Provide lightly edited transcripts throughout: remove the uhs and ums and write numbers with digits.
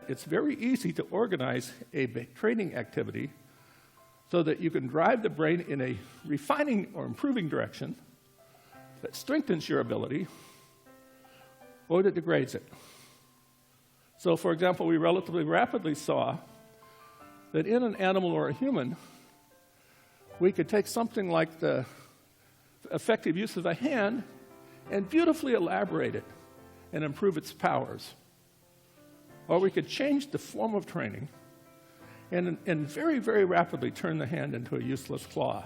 it's very easy to organize a training activity so that you can drive the brain in a refining or improving direction that strengthens your ability or that degrades it. So, for example, we relatively rapidly saw that in an animal or a human, we could take something like the effective use of the hand and beautifully elaborate it and improve its powers. Or we could change the form of training and very, very rapidly turn the hand into a useless claw.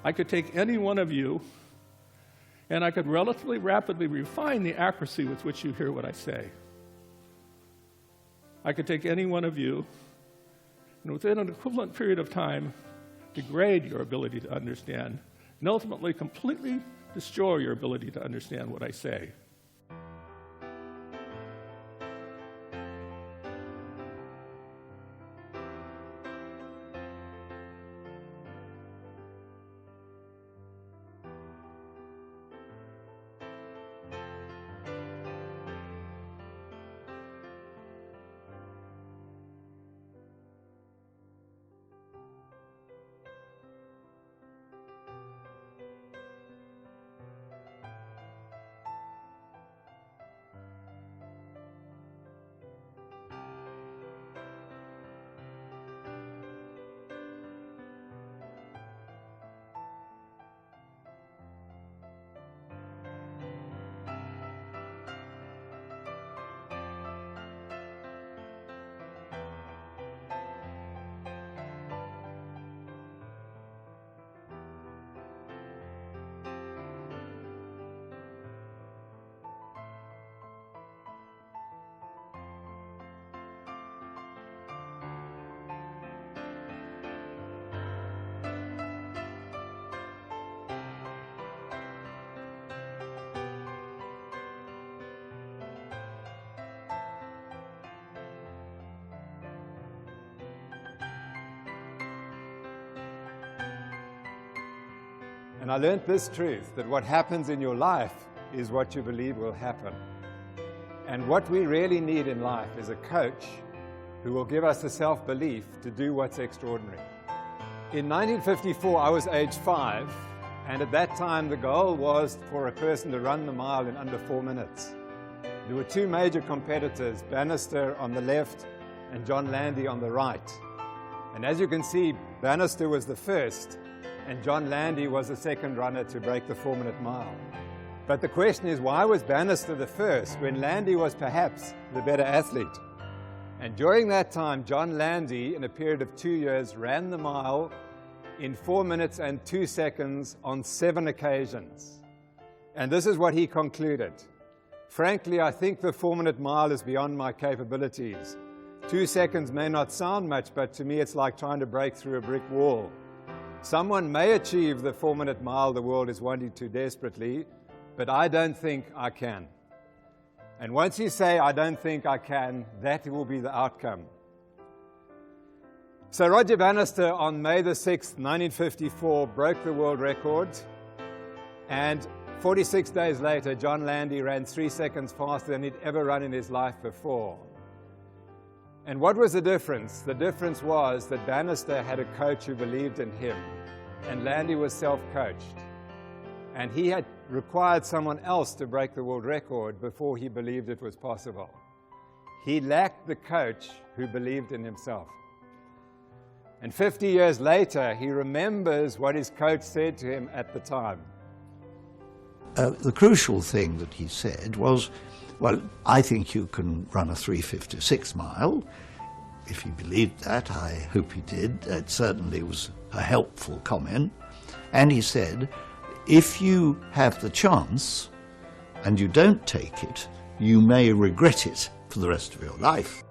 I could take any one of you and I could relatively rapidly refine the accuracy with which you hear what I say. I could take any one of you and within an equivalent period of time degrade your ability to understand and ultimately completely destroy your ability to understand what I say. And I learned this truth, that what happens in your life is what you believe will happen. And what we really need in life is a coach who will give us the self-belief to do what's extraordinary. In 1954, I was age 5, and at that time the goal was for a person to run the mile in under 4 minutes. There were two major competitors, Bannister on the left and John Landy on the right. And as you can see, Bannister was the first, and John Landy was the second runner to break the 4-minute mile. But the question is, why was Bannister the first when Landy was perhaps the better athlete? And during that time, John Landy, in a period of 2 years, ran the mile in 4 minutes and 2 seconds on 7 occasions. And this is what he concluded. Frankly, I think the 4-minute mile is beyond my capabilities. 2 seconds may not sound much, but to me it's like trying to break through a brick wall. Someone may achieve the 4-minute mile the world is wanting to desperately, but I don't think I can. And once you say, I don't think I can, that will be the outcome. So Roger Bannister on May the 6th, 1954, broke the world record. And 46 days later, John Landy ran 3 seconds faster than he'd ever run in his life before. And what was the difference? The difference was that Bannister had a coach who believed in him, and Landy was self-coached. And he had required someone else to break the world record before he believed it was possible. He lacked the coach who believed in himself. And 50 years later, he remembers what his coach said to him at the time. The crucial thing that he said was, well, I think you can run a 3:56 mile. If he believed that, I hope he did. It certainly was a helpful comment. And he said, if you have the chance and you don't take it, you may regret it for the rest of your life.